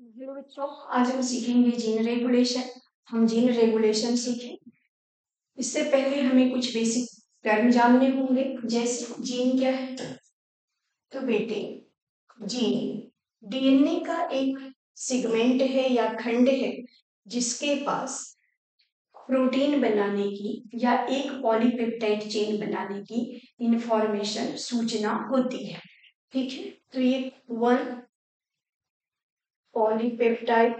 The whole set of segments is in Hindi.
हेलो बच्चों, आज हम सीखेंगे जीन रेगुलेशन। हम जीन रेगुलेशन सीखें इससे पहले हमें कुछ बेसिक टर्म जानने होंगे, जैसे जीन क्या है। तो बेटे, जीन डीएनए का एक सेगमेंट है या खंड है जिसके पास प्रोटीन बनाने की या एक पॉलीपेप्टाइड चेन बनाने की इंफॉर्मेशन सूचना होती है। ठीक है, तो ये वन पॉलीपेप्टाइड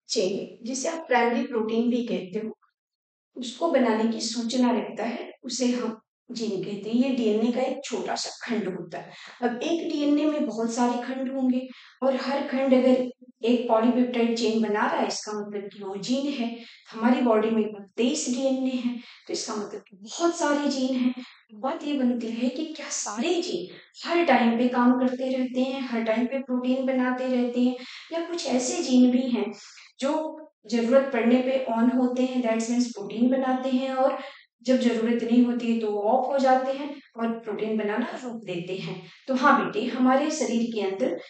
चेन, जिसे आप प्राइमरी प्रोटीन भी कहते हो, उसको बनाने की सूचना रखता है, उसे हम जीन कहते हैं। ये डीएनए का एक छोटा सा खंड होता है। अब एक डीएनए में बहुत सारे खंड होंगे और हर खंड अगर एक पॉलीपेप्टाइड चेन बना रहा है, इसका मतलब कि वो जीन है। हमारी बॉडी में 23 डीएनए हैं, तो इसका मतलब कि बहुत सारे जीन हैं। बात ये बनती है कि क्या सारे जीन हर टाइम पे काम करते रहते हैं, हर टाइम पे प्रोटीन बनाते रहते हैं, या कुछ ऐसे जीन भी हैं जो जरूरत पड़ने पे ऑन होते हैं, दैट्स मीन्स प्रोटीन बनाते हैं, और जब जरूरत नहीं होती है तो वो ऑफ हो जाते हैं और प्रोटीन बनाना रोक देते हैं। तो हाँ बेटे, हमारे शरीर के अंदर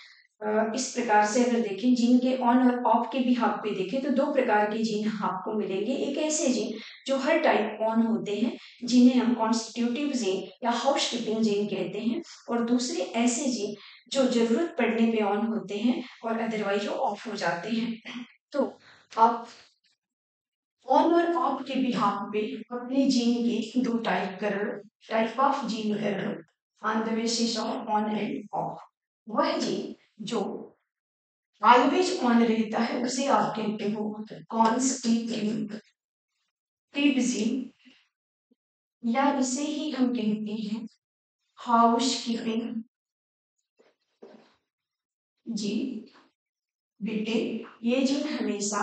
इस प्रकार से अगर देखें, जीन के ऑन और ऑफ के भी हाथ पे देखें तो दो प्रकार के जीन आपको मिलेंगे। एक ऐसे जीन जो हर टाइम ऑन होते हैं, जिन्हें हम कॉन्स्टिट्यूटिव जीन या हाउस कीपिंग जीन कहते हैं, और दूसरे ऐसे जीन जो जरूरत पड़ने पे ऑन होते हैं और अदरवाइज वो ऑफ हो जाते हैं। तो आप ऑन और ऑफ के बिहाफ पे अपने जीन के दो टाइप ऑफ जीन कर लो on the basis of on end of. वह जीन जो ऑलवेज ऑन रहता है उसे आप कहते हो कॉन्स्टिट्यूटिव जीन, या इसे ही हम कहते हैं हाउस कीपिंग जीन। बेटे, ये जीन हमेशा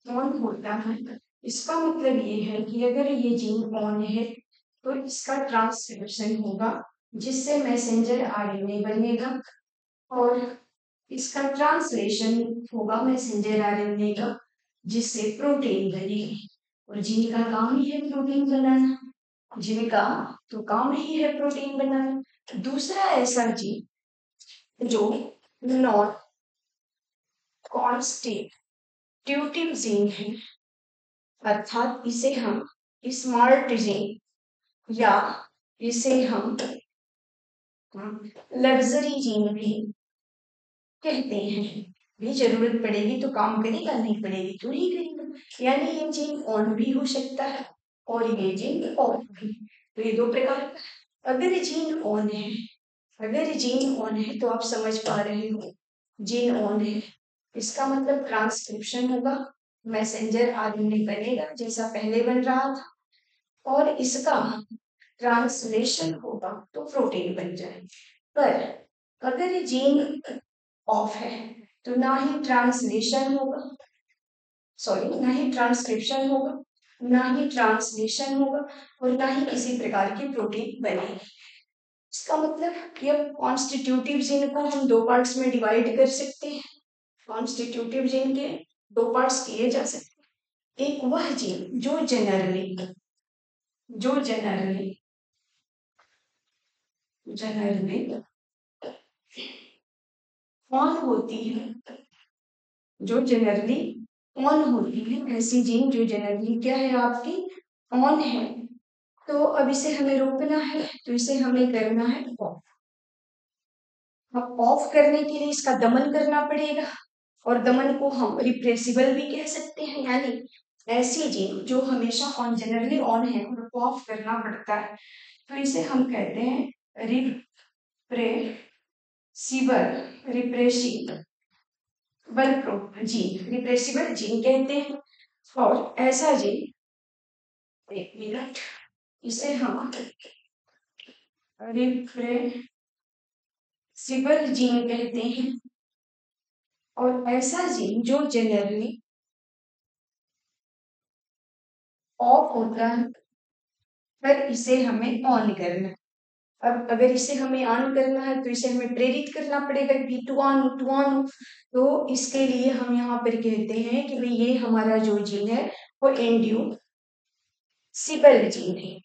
ऑन होता है। इसका मतलब ये है कि अगर ये जीन ऑन है तो इसका ट्रांसक्रिप्शन होगा, जिससे मैसेंजर आरएनए बनेगा, और इसका ट्रांसलेशन होगा मैसेंजर आरएनए का, जिससे प्रोटीन बनेगी। और जीन का काम ही है प्रोटीन बनाना, जीन का तो काम ही है प्रोटीन बनाना। दूसरा ऐसा जीन जो नॉन कॉन्स्टिट्यूटिव जीन है, अर्थात इसे हम स्मार्ट जीन या इसे हम लग्जरी जीन भी कहते हैं। भी जरूरत पड़ेगी तो काम करेगा, नहीं पड़ेगी तो नहीं करेगा। यानी ये जीन ऑन भी हो सकता है और ये जीन ऑफ भी। तो ये दो प्रकार का। अगर जीन ऑन है, अगर जीन ऑन है तो आप समझ पा रहे हो, जीन ऑन है इसका मतलब ट्रांसक्रिप्शन होगा, मैसेंजर आरएनए बनेगा जैसा पहले बन रहा था, और इसका ट्रांसलेशन होगा तो प्रोटीन बन जाए। पर अगर जीन ऑफ है तो ना ही ट्रांसलेशन होगा, सॉरी, ना ही ट्रांसक्रिप्शन होगा, ना ही ट्रांसलेशन होगा, और ना ही किसी प्रकार की प्रोटीन बनेगी। इसका मतलब कि अब कॉन्स्टिट्यूटिव जीन को हम दो पार्ट्स में डिवाइड कर सकते हैं। कॉन्स्टिट्यूटिव जीन के दो पार्ट्स किए जा सकते हैं। एक वह जीन जो जनरली ऑन होती है, जो जनरली ऑन होती है, ऐसी जीन जो जनरली क्या है आपकी ऑन है। तो अब इसे हमें रोकना है, तो इसे हमें करना है ऑफ। अब ऑफ करने के लिए इसका दमन करना पड़ेगा, और दमन को हम रिप्रेसिबल भी कह सकते हैं। यानी ऐसी जीन जो हमेशा ऑन, जनरली ऑन है और उसको ऑफ करना पड़ता है, तो इसे हम कहते हैं रिप्रेसिबल जीन, रिप्रेसिबल जीन कहते हैं। और ऐसा जीन, एक मिनट, इसे हम रिप्रेसिबल जीन कहते हैं। और ऐसा जीन जो जनरली ऑफ होता है, पर इसे हमें ऑन करना है। अब अगर इसे हमें ऑन करना है तो इसे हमें प्रेरित करना पड़ेगा कि टू ऑन। तो इसके लिए हम यहाँ पर कहते हैं कि भाई ये हमारा जो जीन है वो इंड्यूसिबल जीन है,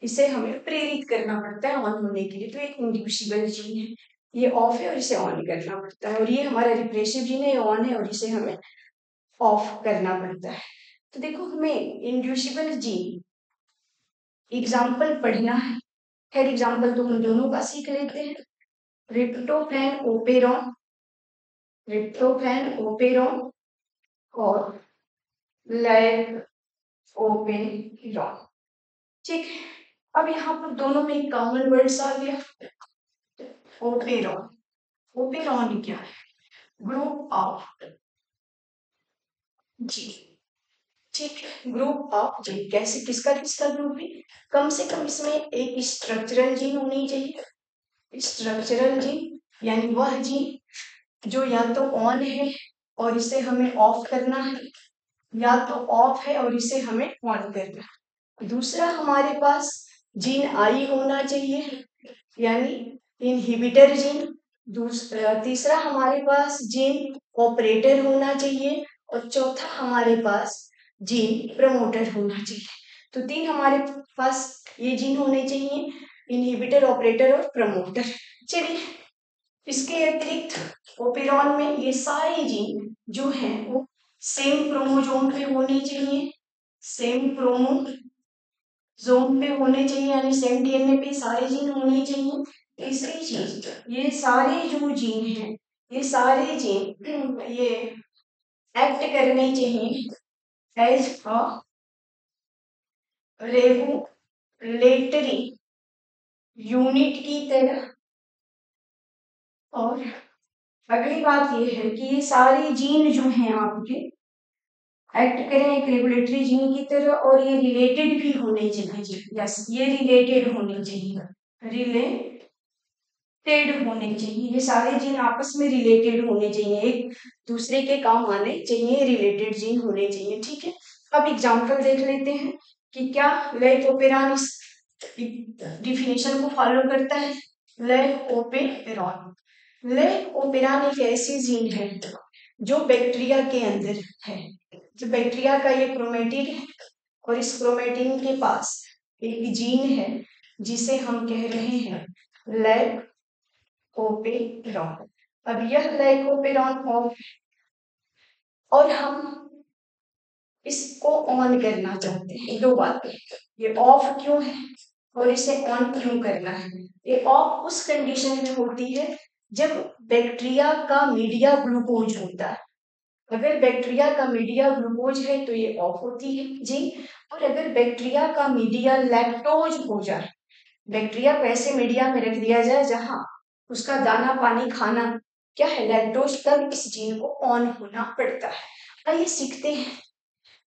इसे हमें प्रेरित करना पड़ता है ऑन होने के लिए, तो एक इंड्यूसिबल जीन है। ये ऑफ है और इसे ऑन करना पड़ता है, और ये हमारा रिप्रेसिव जीन है, ये ऑन है और इसे हमें ऑफ करना पड़ता है। तो देखो हमें इंड्यूसिबल जीन एग्जाम्पल पढ़ना है। खैर एग्जाम्पल तो हम दोनों का सीख लेते हैं। ट्रिप्टोफैन ओपेरॉन, ट्रिप्टोफैन ओपेरॉन और लैगओपेरॉन। ठीक है, अब यहाँ पर दोनों में एक कॉमन वर्ड्स आ गया, ओपेरॉन। ओपेरॉन क्या है? ग्रुप ऑफ जी, ठीक है, ग्रुप ऑफ जीन। कैसे, किसका किसका ग्रुप है? कम से कम इसमें एक स्ट्रक्चरल जीन होनी चाहिए। स्ट्रक्चरल जीन यानी वह जीन जो या तो ऑन है और इसे हमें ऑफ करना है, या तो ऑफ है और इसे हमें ऑन करना है। दूसरा हमारे पास जीन आई होना चाहिए, यानी इनहिबिटर जीन। तीसरा हमारे पास जीन ऑपरेटर होना चाहिए, और चौथा हमारे पास जीन प्रमोटर होना चाहिए। तो तीन हमारे पास ये जीन होने चाहिए, इनहिबिटर, ऑपरेटर और प्रमोटर। चलिए, इसके अतिरिक्त ओपेरॉन में ये सारे जीन जो हैं वो सेम क्रोमोसोम पे होने चाहिए, सेम क्रोमोसोम पे होने चाहिए, यानी सेम डीएनए पे सारे जीन होने चाहिए। तीसरी चीज, ये सारे जो जीन हैं, ये सारे जीन ये एक्ट करने चाहिए एज अ रेगुलेटरी यूनिट की तरह। और अगली बात ये है कि ये सारे जीन जो हैं आपके एक्ट करें एक रेगुलेटरी जीन की तरह, और ये रिलेटेड भी होने चाहिए। यस, ये रिलेटेड होने चाहिए, रिलेटेड होने चाहिए। ये सारे जीन आपस में रिलेटेड होने चाहिए, एक दूसरे के काम आने चाहिए, रिलेटेड जीन होने चाहिए। ठीक है, अब एग्जाम्पल देख लेते हैं कि क्या लैगओपेरॉन इस डिफिनेशन को फॉलो करता है। लैगओपेरॉन, लैगओपेरॉन एक ऐसी जीन है जो बैक्टीरिया के अंदर है। जो बैक्टीरिया का ये क्रोमेटिड है, और इस क्रोमेटिन के पास एक जीन है जिसे हम कह रहे हैं लैगओपेरॉन। अब यह लैगओपेरॉन ऑफ, और हम इसको ऑन करना चाहते हैं। दो बातें, ये ऑफ क्यों है और इसे ऑन क्यों करना है। ये ऑफ उस कंडीशन में होती है जब बैक्टीरिया का मीडिया ग्लूकोज होता है। अगर बैक्टीरिया का मीडिया ग्लूकोज है तो ये ऑफ होती है जी। और अगर बैक्टीरिया का मीडिया लैक्टोज हो जाए, बैक्टीरिया को ऐसे मीडिया में रख दिया जाए जहां उसका दाना पानी खाना क्या है, लैक्टोज, तब इस जीन को ऑन होना पड़ता है। आइए सीखते हैं।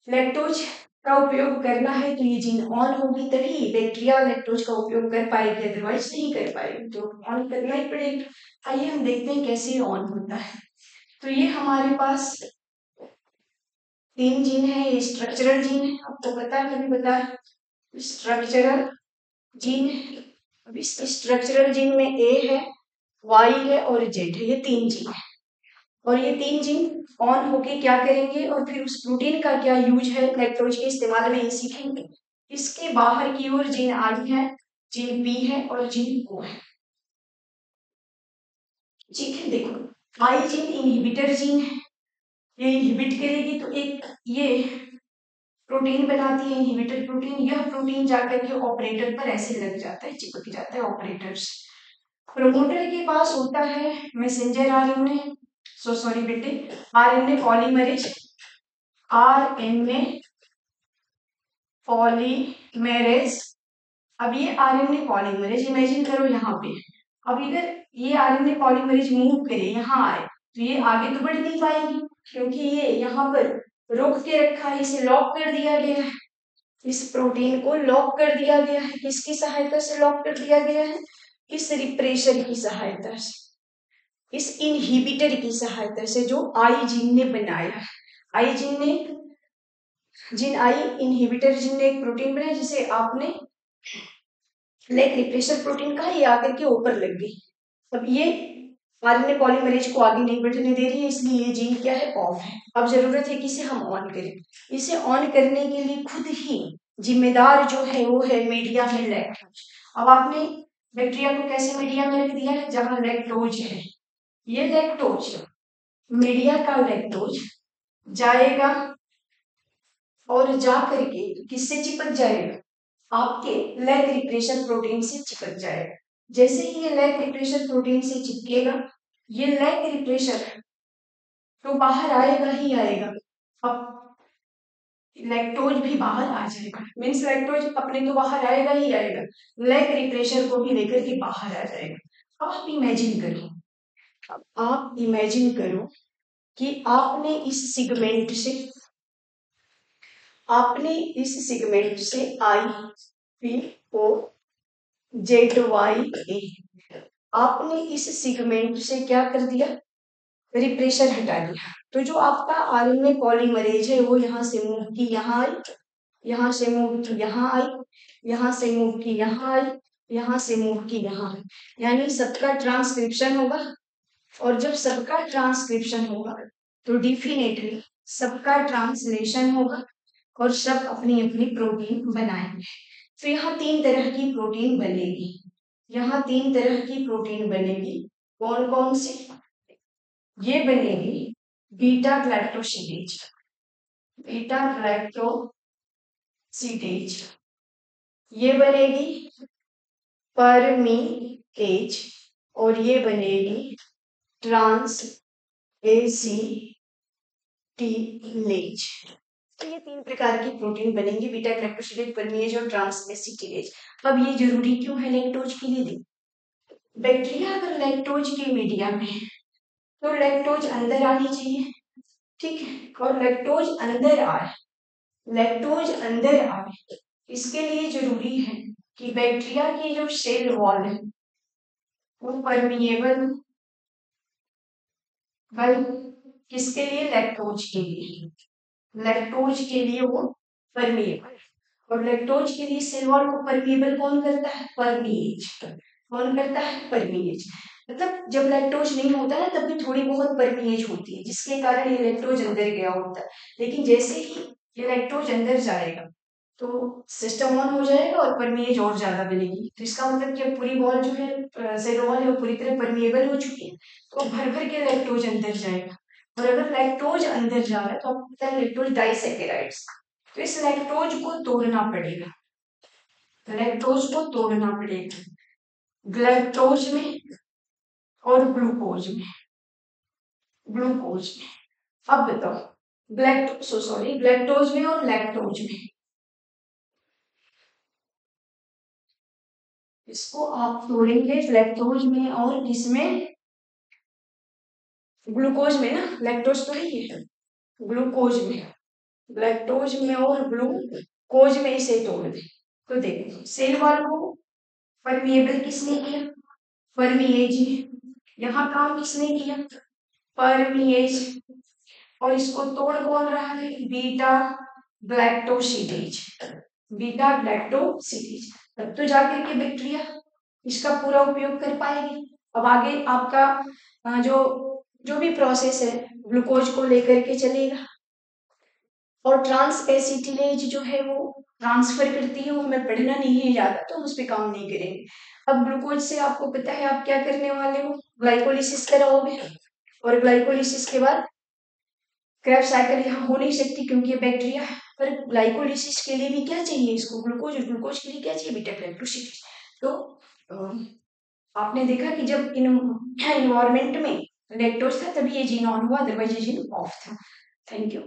लैक्टोज का उपयोग करना है तो ये जीन ऑन होगी, तभी बैक्टीरिया लैक्टोज का उपयोग कर पाएगी, अदरवाइज नहीं कर पाएगी, तो ऑन करना ही पड़ेगा। आइए हम देखते हैं कैसे ऑन होता है। तो ये हमारे पास तीन जीन है, ये स्ट्रक्चरल जीन है, आपको पता है, मैंने बताया स्ट्रक्चरल जीन है। अब इस स्ट्रक्चरल जीन में ए है, वाई है और जेड है, ये तीन जीन है। और ये तीन जीन ऑन होके क्या करेंगे, और फिर उस प्रोटीन का क्या यूज है लैक्टोज के इस्तेमाल में, ये सीखेंगे। इसके बाहर की ओर जीन आई है, जीन पी है और जीन ओ है। ठीक है, देखो आई जीन इनहिबिटर जीन है, ये इनहिबिट करेगी तो एक ये प्रोटीन बनाती है इनहिबिटर प्रोटीन। यह प्रोटीन जाकर के ऑपरेटर पर ऐसे लग जाता है, चिपक जाता है ऑपरेटर से। प्रमोटर के पास होता है मैसेंजर आरएनए, सॉरी बेटे, आरएनए पॉलीमरेज, आरएनए पॉलीमरेज। अब ये आरएनए पॉलीमरेज इमेजिन करो यहाँ पे, अब इधर ये आरएनए पॉलीमरेज मूव करे, यहाँ आए, तो ये आगे तो बढ़ नहीं पाएगी क्योंकि ये यहाँ पर रोक के रखा है, इसे लॉक कर दिया गया है। इस प्रोटीन को लॉक कर दिया गया है, किसकी सहायता से लॉक कर दिया गया है, इस रिप्रेशर की सहायता से, इस इनहिबिटर की सहायता से जो आई जीन ने बनाया है। आई जीन ने, जिन आई इनहिबिटर जीन ने एक प्रोटीन बनाया जिसे आपने लाइक रिप्रेशर प्रोटीन कहा, ये आकर के ऊपर लग गई। अब ये आरएनए पॉलीमरेज को आगे नहीं बढ़ने दे रही है, इसलिए ये जीन क्या है, ऑफ है। अब जरूरत है कि इसे हम ऑन करें। इसे ऑन करने के लिए खुद ही जिम्मेदार जो है वो है मीडिया में लैक्टोज। अब आपने बैक्टीरिया को कैसे मीडिया में रख दिया है, जहां लैक्टोज है, ये लैक्टोज, मीडिया का लैक्टोज जाएगा और जा करके किससे चिपक जाएगा, आपके लैक रिप्रेशर प्रोटीन से चिपक जाएगा। जैसे ही ये लैक रिप्रेशर प्रोटीन से चिपकेगा, ये लैक रिप्रेशर तो बाहर आएगा ही आएगा। अब लैक्टोज भी बाहर आ जाएगा, मीन्स लैक्टोज अपने तो बाहर आएगा ही आएगा, लैक रिप्रेशर को भी लेकर के बाहर आ जाएगा। अब आप इमेजिन करो, अब आप इमेजिन करो कि आपने इस सेगमेंट से I P O Z Y A, आपने इस सेगमेंट से क्या कर दिया, रिप्रेशर हटा दिया। तो जो आपका आरएनए पॉलीमरेज है वो यहाँ से मूव की यहाँ आई, यहाँ से मूव की यहाँ आई, यहाँ से मूव की यहाँ आई, यहाँ से मूव की यहाँ आई, यानी सबका ट्रांसक्रिप्शन होगा। और जब सबका ट्रांसक्रिप्शन होगा तो डेफिनेटली सबका ट्रांसलेशन होगा और सब अपनी अपनी प्रोटीन बनाएंगे। तो यहाँ 3 तरह की प्रोटीन बनेगी, यहाँ 3 तरह की प्रोटीन बनेगी। कौन कौन सी, ये बनेगी बीटा ग्लैक्टोसिडेज, बीटा ग्लैक्टोसिडेज, ये बनेगी परमीएज, और ये बनेगी ट्रांस एसिटिलेज। तो ये 3 प्रकार की प्रोटीन बनेंगी, बीटा ग्लैक्टोसिडेज, परमीएज और ट्रांस एसिटिलेज। अब ये जरूरी क्यों है लैक्टोज के लिए? बैक्टीरिया अगर लैक्टोज के मीडिया में है तो लैक्टोज अंदर आनी चाहिए, ठीक है, और लैक्टोज अंदर आए, लैक्टोज अंदर आए, इसके लिए जरूरी है कि बैक्टीरिया की जो सेल वॉल है वो परमिएबल बल, किसके लिए, लैक्टोज के लिए, लैक्टोज के लिए वो परमिएबल। और लैक्टोज के लिए सेल वॉल को परमिएबल कौन करता है, परमीएज, कौन करता है, परमीएज। मतलब जब लैक्टोज नहीं होता है तब भी थोड़ी बहुत परमीएज होती है जिसके कारण ये लैक्टोज अंदर गया होता है। लेकिन जैसे ही ये लैक्टोज अंदर जाएगा तो सिस्टम ऑन हो जाएगा और परमीएज और ज्यादा बनेगी। तो इसका मतलब कि पूरी वॉल जो है, सेल वॉल है, वो पूरी तरह परमिएबल हो चुकी है, तो भर भर के लैक्टोज अंदर जाएगा। और अगर लैक्टोज अंदर जा रहा है तो आपको पता है लैक्टोज डाइसैकेराइड्स, तो इस लैक्टोज को तोड़ना पड़ेगा, लैक्टोज को तोड़ना पड़ेगा ग्लैक्टोज में और ग्लूकोज में, ग्लूकोज में। अब बताओ ग्लैक्टोज में और लैक्टोज में, इसको आप तोड़ेंगे लैक्टोज में और किसमें, ग्लूकोज में ना, लैक्टोज तो है ही है, ग्लूकोज में, लैक्टोज में और ग्लूकोज में इसे तोड़ दे। तो देखो सेल वॉल को परमिएबल किसने किया, परमीएज, यहाँ काम किसने किया, परमीएज, और इसको तोड़ कौन रहा है, बीटा ग्लैक्टोसिडेज, बीटा ग्लैक्टोसिडेज। तब तो जाकर के बैक्टीरिया इसका पूरा उपयोग कर पाएगी। अब आगे आपका जो जो भी प्रोसेस है ग्लूकोज को लेकर के चलेगा, और ट्रांस एसिटिलेज जो है वो ट्रांसफर करती है, वो हमें पढ़ना नहीं है ज्यादा तो हम उस पर काम नहीं करेंगे। अब ग्लूकोज से आपको पता है आप क्या करने वाले हो, ग्लाइकोलिसिस कराओगे, और ग्लाइकोलिसिस के बाद क्रैब साइकिल यहाँ हो नहीं सकती क्योंकि ये बैक्टीरिया है, पर ग्लाइकोलिसिस के लिए भी क्या चाहिए इसको, ग्लूकोज, और ग्लूकोज के लिए क्या चाहिए, बीटा ग्लाइकोसिडेज। तो आपने देखा कि जब इन्वायरमेंट में लैक्टोज था तभी ये जीन ऑन हुआ, अदरवाइज ये जीन ऑफ था। Thank you.